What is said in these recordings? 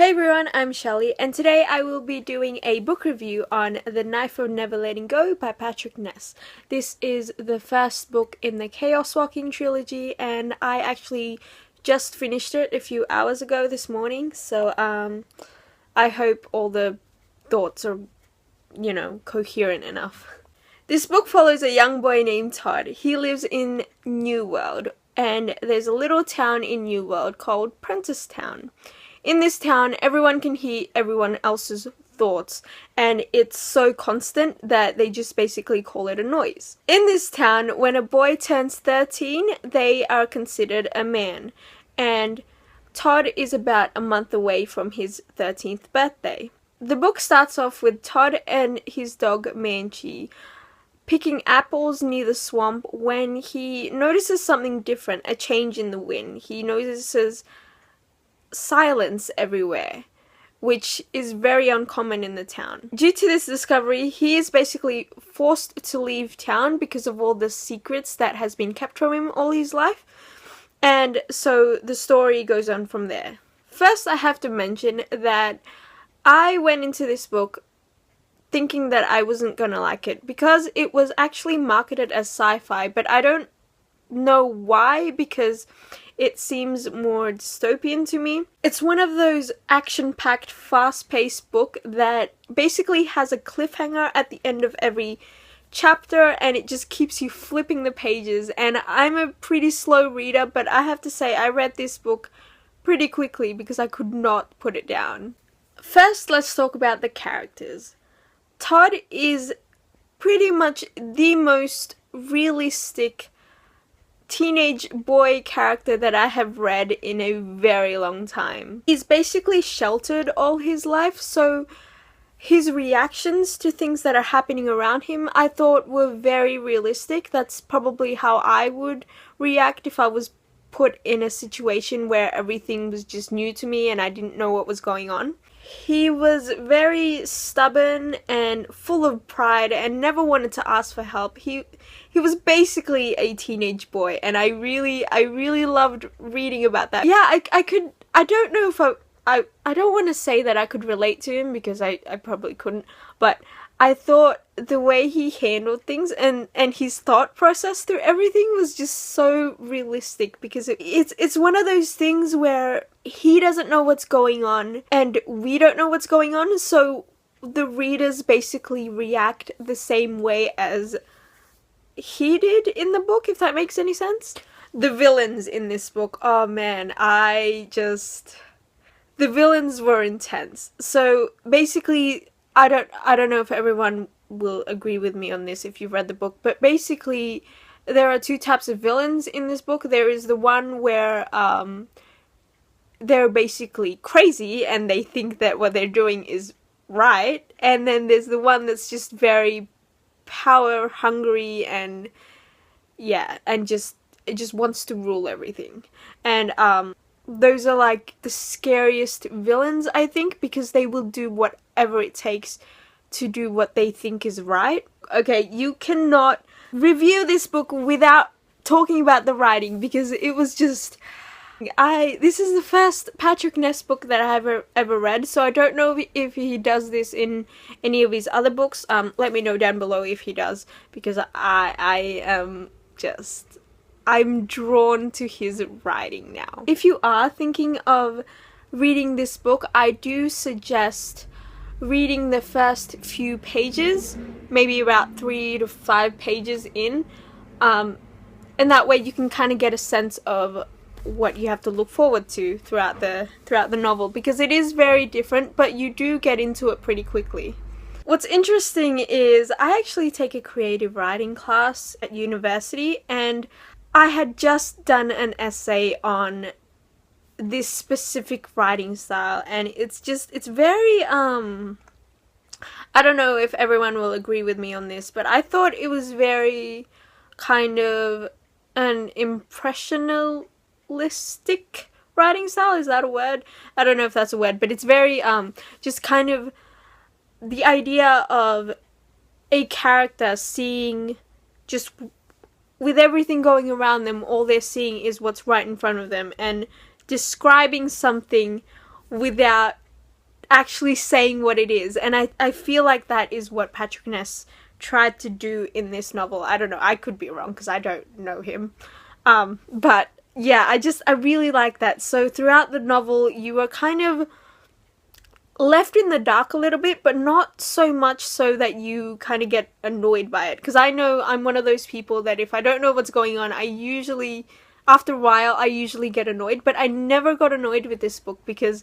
Hey everyone, I'm Shelley, and today I will be doing a book review on The Knife of Never Letting Go by Patrick Ness. This is the first book in the Chaos Walking trilogy, and I actually just finished it a few hours ago this morning, so I hope all the thoughts are, coherent enough. This book follows a young boy named Todd. He lives in New World, and there's a little town in New World called Prentice Town. In this town, everyone can hear everyone else's thoughts, and it's so constant that they just basically call it a noise. In this town, when a boy turns 13, they are considered a man, and Todd is about a month away from his 13th birthday. The book starts off with Todd and his dog Manchi picking apples near the swamp when he notices something different, a change in the wind. He notices silence everywhere, which is very uncommon in the town. Due to this discovery, he is basically forced to leave town because of all the secrets that has been kept from him all his life, and so the story goes on from there. First, I have to mention that I went into this book thinking that I wasn't gonna like it because it was actually marketed as sci-fi, but I don't know why, because it seems more dystopian to me. It's one of those action-packed, fast-paced book that basically has a cliffhanger at the end of every chapter, and it just keeps you flipping the pages. And I'm a pretty slow reader, but I have to say I read this book pretty quickly because I could not put it down. First, let's talk about the characters. Todd is pretty much the most realistic teenage boy character that I have read in a very long time. He's basically sheltered all his life, so his reactions to things that are happening around him I thought were very realistic. That's probably how I would react if I was put in a situation where everything was just new to me and I didn't know what was going on. He was very stubborn and full of pride and never wanted to ask for help. He was basically a teenage boy, and I really loved reading about that. Yeah, I don't know if I don't want to say that I could relate to him because I probably couldn't, but I thought the way he handled things and his thought process through everything was just so realistic, because it's one of those things where he doesn't know what's going on and we don't know what's going on, so the readers basically react the same way as he did in the book, if that makes any sense. The villains in this book, oh man, the villains were intense. So basically, I don't know if everyone will agree with me on this if you've read the book, but basically there are two types of villains in this book. There is the one where they're basically crazy and they think that what they're doing is right, and then there's the one that's just very power hungry and it just wants to rule everything. And those are like the scariest villains, I think, because they will do whatever it takes to do what they think is right. Okay, you cannot review this book without talking about the writing, because it was just this is the first Patrick Ness book that I have ever read, so I don't know if he does this in any of his other books. Let me know down below if he does, because I'm drawn to his writing now. If you are thinking of reading this book, I do suggest reading the first few pages, maybe about 3 to 5 pages in, and that way you can kind of get a sense of what you have to look forward to throughout the novel, because it is very different, but you do get into it pretty quickly. What's interesting is I actually take a creative writing class at university, and I had just done an essay on this specific writing style, and it's very I don't know if everyone will agree with me on this, but I thought it was very kind of an impressionistic writing style. Is that a word? I don't know if that's a word, but it's very just kind of the idea of a character seeing, just with everything going around them, all they're seeing is what's right in front of them, and describing something without actually saying what it is. And I feel like that is what Patrick Ness tried to do in this novel. I don't know, I could be wrong because I don't know him. But yeah, I really like that. So throughout the novel, you are kind of left in the dark a little bit, but not so much so that you kind of get annoyed by it. Because I know I'm one of those people that if I don't know what's going on, after a while, I usually get annoyed. But I never got annoyed with this book because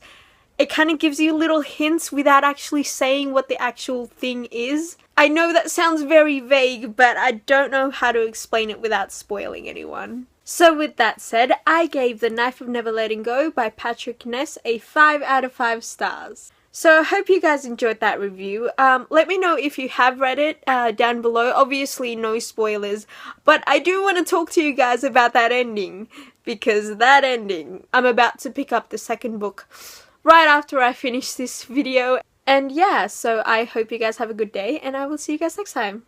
it kind of gives you little hints without actually saying what the actual thing is. I know that sounds very vague, but I don't know how to explain it without spoiling anyone. So with that said, I gave The Knife of Never Letting Go by Patrick Ness a 5 out of 5 stars. So I hope you guys enjoyed that review. Let me know if you have read it down below. Obviously no spoilers, but I do want to talk to you guys about that ending, because that ending, I'm about to pick up the second book right after I finish this video. And yeah, so I hope you guys have a good day, and I will see you guys next time.